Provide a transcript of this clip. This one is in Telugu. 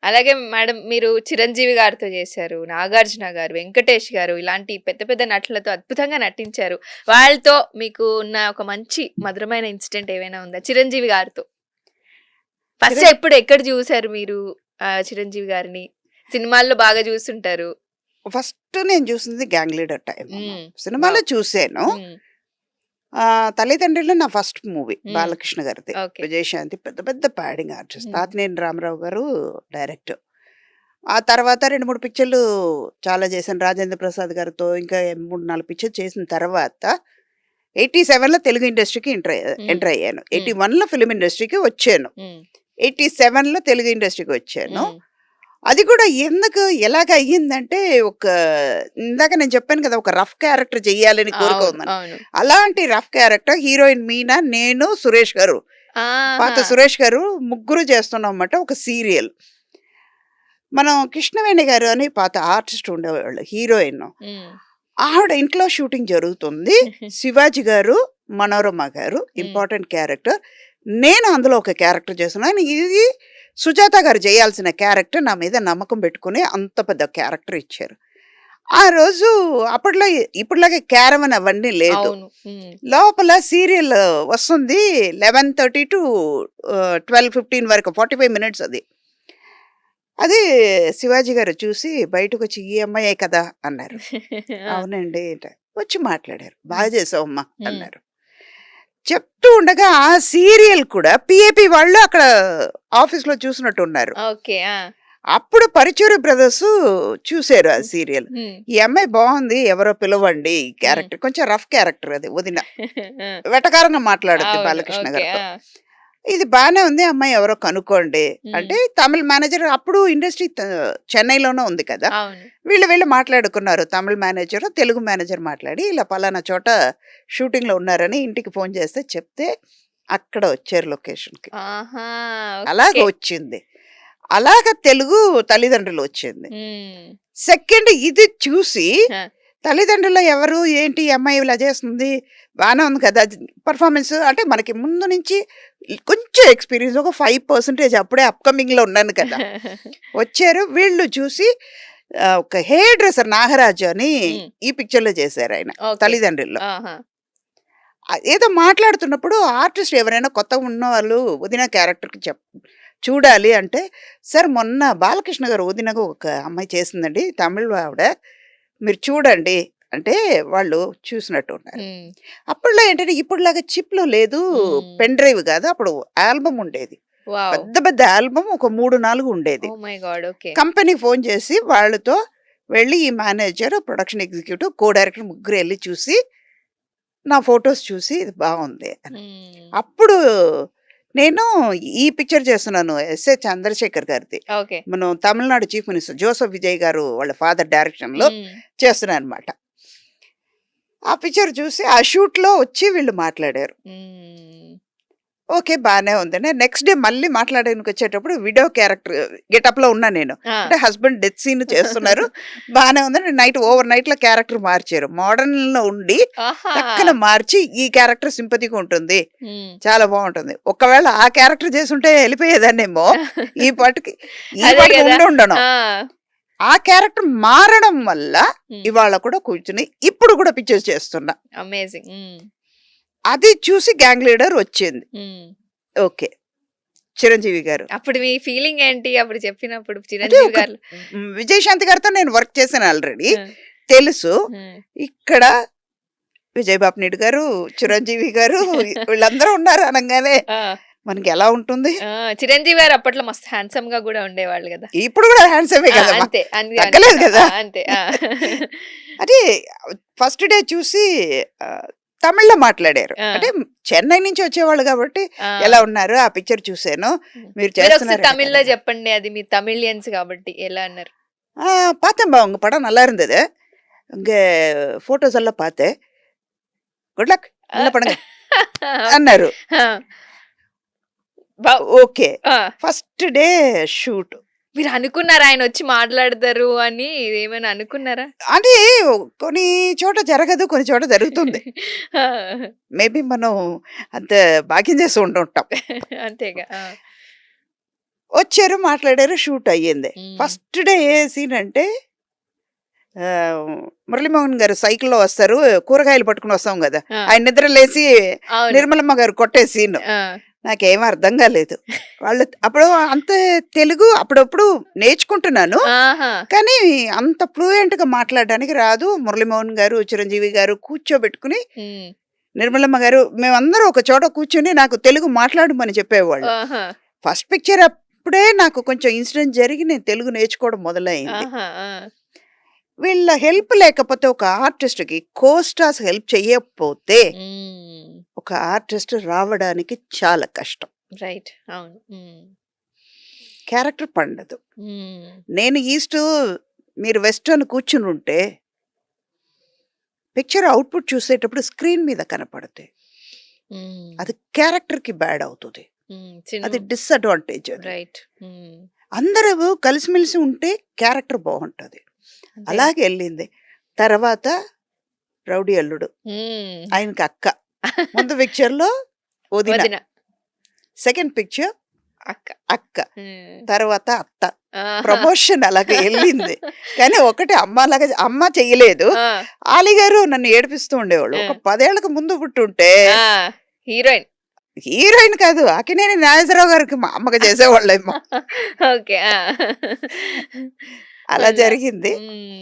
అలాగే మేడం మీరు చిరంజీవి గారితో చేశారు, నాగార్జున గారు, వెంకటేష్ గారు ఇలాంటి పెద్ద పెద్ద నటులతో అద్భుతంగా నటించారు. వాళ్ళతో మీకు ఉన్న ఒక మంచి మధురమైన ఇన్సిడెంట్ ఏమైనా ఉందా చిరంజీవి గారితో? ఫస్ట్ చిరం ఎప్పుడు ఎక్కడ చూసారు మీరు చిరంజీవి గారిని? సినిమాల్లో బాగా చూసుంటారు. ఫస్ట్ నేను చూసింది 'గ్యాంగ్ లీడర్' టైమ్ అమ్మ. హ్మ్. సినిమాలో వావ్! చూసాను. హ్మ్. 'తల్లిదండ్రులు' నా ఫస్ట్ మూవీ హ్మ్. బాలకృష్ణ గారిది. ఓకే. విజయశాంతి పెద్ద పెద్ద ప్యాడింగ్ ఆర్టిస్ట్. హ్మ్. తాతినేని రామారావు గారు డైరెక్టర్. ఆ తర్వాత 2, 3 పిక్చర్లు చాలా చేశాను. రాజేంద్ర ప్రసాద్ గారితో ఇంకా 3, 4 పిక్చర్లు చేసిన తర్వాత 87లో తెలుగు ఇండస్ట్రీకి హ్మ్. ఎంటర్ అయ్యాను. హ్మ్. 81లో ఫిల్మ్ ఇండస్ట్రీకి వచ్చాను. హ్మ్. 87లో తెలుగు ఇండస్ట్రీకి వచ్చాను. హ్మ్. అది కూడా ఎందుకు ఎలాగ అయ్యిందంటే ఇందాక నేను చెప్పాను కదా! ఒక రఫ్ క్యారెక్టర్ చెయ్యాలని కోరిక అవును. ఉందని. అవును. అలాంటి రఫ్ క్యారెక్టర్ హీరోయిన్ మీనా, నేను, సురేష్ గారు. పాత ఆహా! సురేష్ గారు ముగ్గురు చేస్తున్నామన్నమాట ఒక సీరియల్. మనం కృష్ణవేణి గారు అని పాత ఆర్టిస్ట్ ఉండేవాళ్ళు హీరోయిన్. హ్మ్. ఆవిడ ఇంట్లో షూటింగ్ జరుగుతుంది. శివాజీ గారు, మనోరమ గారు హ్మ్. Important character. నేను అందులో ఒక క్యారెక్టర్ చేస్తున్నాను. ఇది సుజాత గారు చేయాల్సిన క్యారెక్టర్. నా మీద నమ్మకం పెట్టుకొని అంత పెద్ద క్యారెక్టర్ ఇచ్చారు. ఆ రోజు అప్పట్లో ఇప్పటిలాగే క్యారవన్ అవన్నీ లేదు. అవును. హ్మ్. లోపల సీరియల్ వస్తుంది 11:30 టు 12:15 వరకు 45 మినిట్స్ అది. అది శివాజీ గారు చూసి బయటకొచ్చి, "ఈ అమ్మాయే కదా!" అన్నారు. ఆ! అవునండి. వచ్చి మాట్లాడారు. హ్మ్. "బాగా చేసావమ్మా" హ్మ్. అన్నారు. చెప్తూ ఉండగా ఆ సీరియల్ కూడా పీఏపీ వాళ్ళు అక్కడ ఆఫీస్‌లో చూసినట్టున్నారు. ఓకే. ఆ! అప్పుడు పరుచూరి బ్రదర్స్ చూసారు ఆ హ్మ్. సీరియల్. హ్మ్. "ఈ అమ్మాయి బావుంది. ఎవరో పిలవండి ఈ హ్మ్. క్యారెక్టర్." కొంచెం రఫ్ క్యారెక్టర్ అది వదిన. ఆ! వెటకారంగా మాట్లాడుద్ది అవును. బాలకృష్ణ ఓకే. గారితో. ఆ! "ఇది బానే ఉంది. అమ్మాయి ఎవరో కనుక్కోండి." హ్మ్. అంటే తమిళ్ మేనేజర్ అప్పుడు ఇండస్ట్రీ చెన్నైలోనే ఉంది కదా! అవును. వీళ్ళు వెళ్లి మాట్లాడుకున్నారు. తమిళ్ మేనేజరు, తెలుగు మేనేజర్ మాట్లాడి, ఇలా పలానా చోట షూటింగ్‌లో ఉన్నారని ఇంటికి ఫోన్ చేస్తే చెప్తే, అక్కడ వచ్చారు లొకేషన్‌కి. ఆహా! అలాగ ఓకే. వచ్చింది. అలాగ తెలుగు తల్లిదండ్రులు వచ్చింది. హ్మ్. సెకండ్ ఇది చూసి ఆ! తల్లిదండ్రుల్లో ఎవరు, ఏంటి ఈ అమ్మాయి ఇలా చేస్తుంది, బానే ఉంది కదా! పెర్ఫార్మన్స్ అంటే మనకి ముందు నుంచి కొంచెం ఎక్స్‌పీరియన్స్ ఒక 5% అప్పుడే అప్‌కమింగ్‌లో ఉన్నాను కదా! వచ్చారు. వీళ్ళు చూసి ఒక హెయిర్ డ్రెసర్ నాగరాజు అని హ్మ్. ఈ పిక్చర్‌లో చేశారాయన ఓకే. తల్లిదండ్రుల్లో. ఆహా! ఏదో మాట్లాడుతున్నప్పుడు ఆర్టిస్ట్ ఎవరైనా కొత్తగా ఉన్నవాళ్ళు వదిన క్యారెక్టర్‌కి చూడాలి అంటే, "సార్ మొన్న బాలకృష్ణ గారు వదినగా ఒక అమ్మాయి చేసిందండి. తమిళ్ ఆవిడ. మీరు చూడండి" అంటే వాళ్ళు చూసినట్టున్నారు. హ్మ్. అప్పట్లో ఏంటంటే ఇప్పటిలాగా చిప్‌లు లేదు. హ్మ్. పెన్ డ్రైవ్ కాదు. అప్పుడు ఆల్బమ్ ఉండేది. వావ్! పెద్ద పెద్ద ఆల్బమ్ ఒక 3, 4 ఉండేది. Oh my God! ఓకే. కంపెనీకి ఫోన్ చేసి వాళ్ళతో వెళ్ళి ఈ manager, production executive, co director ముగ్గురు ఎళ్లి చూసి, నా ఫోటోస్ చూసి ఇది బావుంది అని. హ్మ్. అప్పుడు నేను ఈ పిక్చర్ చేస్తున్నాను. ఎస్ఏ చంద్రశేఖర్ గారిది. ఓకే. మనం Tamil Nadu chief minister Joseph Vijay గారు వాళ్ళ ఫాదర్ డైరెక్షన్‌లో హ్మ్. చేస్తున్నాననమాట. ఆ పిక్చర్ చూసి ఆ షూట్‌లో వచ్చి వీళ్ళు మాట్లాడారు. హ్మ్. ఓకే. బానే ఉందని. నెక్స్ట్ డే మళ్ళీ మాట్లాడడానికొచ్చేటప్పుడు విడో క్యారెక్టర్ గెటప్‌లో ఉన్నా నేను. ఆ! అంటే హస్బెండ్ డెత్ సీన్ చేస్తున్నారు. బానే ఉందని ఓవర్ నైట్‌లో క్యారెక్టర్ మార్చారు. మోడర్న్‌లో ఉండి ఆహా! టక్కన మార్చి ఈ క్యారెక్టర్ సింపతిగా ఉంటుంది. హ్మ్. చాలా బావుంటుంది. ఒకవేళ ఆ క్యారెక్టర్ చేసుంటే ఎళ్ళిపోయేదాన్నేమో. ఈ పాటికి ఈ అదే పాటికి గదా! ఉండుండను. ఆ! ఆ క్యారెక్టర్ మారడం వల్ల హ్మ్. ఇవాళ కూడా కూర్చొని ఇప్పుడు కూడా పిక్చర్స్ చేస్తున్నా. అమేజింగ్. హ్మ్. అది చూసి 'గ్యాంగ్ లీడర్' వచ్చింది. హ్మ్. ఓకే. చిరంజీవి గారు. అప్పుడు మీ ఫీలింగ్ ఏంటి? అప్పుడు చెప్పినప్పుడు అంటే చిరంజీవి ఒక గారు విజయశాంతి గారితో నేను వర్క్ చేశాను ఆల్రెడీ. ఆ! తెలుసు. హ్మ్. ఇక్కడ విజయ్ బాపినీడు గారు, చిరంజీవి గారు వీళ్ళందరూ ఉన్నారు అనంగానే ఆ! మనకి ఎలా ఉంటుంది? ఆ! చిరంజీవి గారు అప్పట్లో మస్తు హ్యాండ్సమ్‌గా గూడా ఉండేవాళ్ళు గదా! ఇప్పుడు కూడా హ్యాండ్సమే ఆ! కదమ్మా! అంతే. అంతే తగ్గలేదు అనుకుంటా. కదా! ఆ! అంతే. ఆ! అది ఫస్ట్ డే చూసి తమిళ్‌లో మాట్లాడారు. ఆ! అంటే చెన్నై నుంచి వచ్చేవాళ్ళు కాబట్టి ఆ! ఎలా ఉన్నారు? ఆ పిక్చర్ చూసాను. హ్మ్. మీరు మీరొకసారి చేస్తున్నారట తమిళ్‌లో కదా! జెప్పండి. అది మీరు తమిళియన్స్ గాబట్టి ఎలా అన్నారు? பார்த்தேன்பா உங்க படம் நல்லா இருந்தது. உங்க ஃபோட்டோஸ் எல்லாம் பார்த்தேன். Good luck. ఆ! நல்லா பண்ணுங்க ఓకే. అన్నారు. ఆ! బా ఓకే. ఆ! First day shoot. మీరనుకున్నారా ఆయనొచ్చి మాట్లాడతారు అని ఏమైనా అనుకున్నారా? అంటే కొన్ని చోట జరగదు. కొన్ని చోట జరుగుతుంది. ఆ! మేబీ మనం అంత భాగ్యం చేసి ఉండుంటాం. అంతేగా. ఆ! వచ్చారు, మాట్లాడారు, షూట్ అయ్యింది. ఉమ్, ఫస్ట్ డే ఏ సీన్ అంటే మురళీమోహన్ గారు సైకిల్లో వస్తారు, కూరగాయలు పట్టుకుని వస్తాం కదా, ఆ, ఆయన నిద్ర లేచి అవును. నిర్మలమ్మ గారు కొట్టే సీన్ ఆ, నాకేం అర్థం కాలేదు. వాళ్ళు అప్పుడు అంత తెలుగు అప్పుడప్పుడు నేర్చుకుంటున్నాను, ఆహా, కానీ అంత ఫ్లూయెంట్గా మాట్లాడడానికి రాదు. మురళీమోహన్ గారు, చిరంజీవి గారు కూర్చోబెట్టుకుని ఉమ్, నిర్మలమ్మ గారు మేమందరం ఒక చోట కూర్చుని నాకు తెలుగు మాట్లాడమని చెప్పేవాళ్ళు. ఆహా, ఫస్ట్ పిక్చర్ అప్పుడే నాకు కొంచెం ఇన్సిడెంట్ జరిగి నేను తెలుగు నేర్చుకోవడం మొదలైంది. ఆహా, ఆ, వీళ్ళ హెల్ప్ లేకపోతే, ఒక ఆర్టిస్ట్కి కోస్టాస్ హెల్ప్ చేయకపోతే ఉమ్, ఒక ఆర్టిస్ట్ రావడానికి చాలా కష్టం. రైట్, అవును. ఉమ్, క్యారెక్టర్ పండదు. ఉమ్, నేను ఈస్ట్, మీరు వెస్ట్ అని కూర్చుని ఉంటే పిక్చర్ అవుట్పుట్ చూసేటప్పుడు స్క్రీన్ మీద కనపడతాయి, ఉమ్, అది క్యారెక్టర్కి బ్యాడ్ అవుతుంది, ఉమ్, అది సినిమా, డిస్అడ్వాంటేజ్. అది రైట్. ఉమ్, అందరూ కలిసిమెలిసి ఉంటే క్యారెక్టర్ బాగుంటుంది. అంతే. అలాగే వెళ్ళింది. తర్వాత రౌడీ అల్లుడు, ఉమ్, ఆయనకి అక్క. ముందు పిక్చర్లో వదిన, వదిన, సెకండ్ పిక్చర్ అక్క. అక్క, ఉమ్, తర్వాత అత్త. ఆహా. ప్రమోషన్ అలాగే వెళ్ళింది. కానీ ఒకటి అమ్మలాగా అమ్మ చెయ్యలేదు. ఆ, ఆలి గారు నన్ను ఏడిపిస్తూ ఉండేవాళ్ళు. ఒక 10 ఏళ్లకు ముందు పుట్టుంటే ఆ, హీరోయిన్. హీరోయిన్ కాదు, అక్కినేని నాగేశ్వరరావు గారికి మా అమ్మగా చేసేవాళ్ళేమో. ఓకే. ఆ, అలా అలా. జరిగింది. ఉమ్.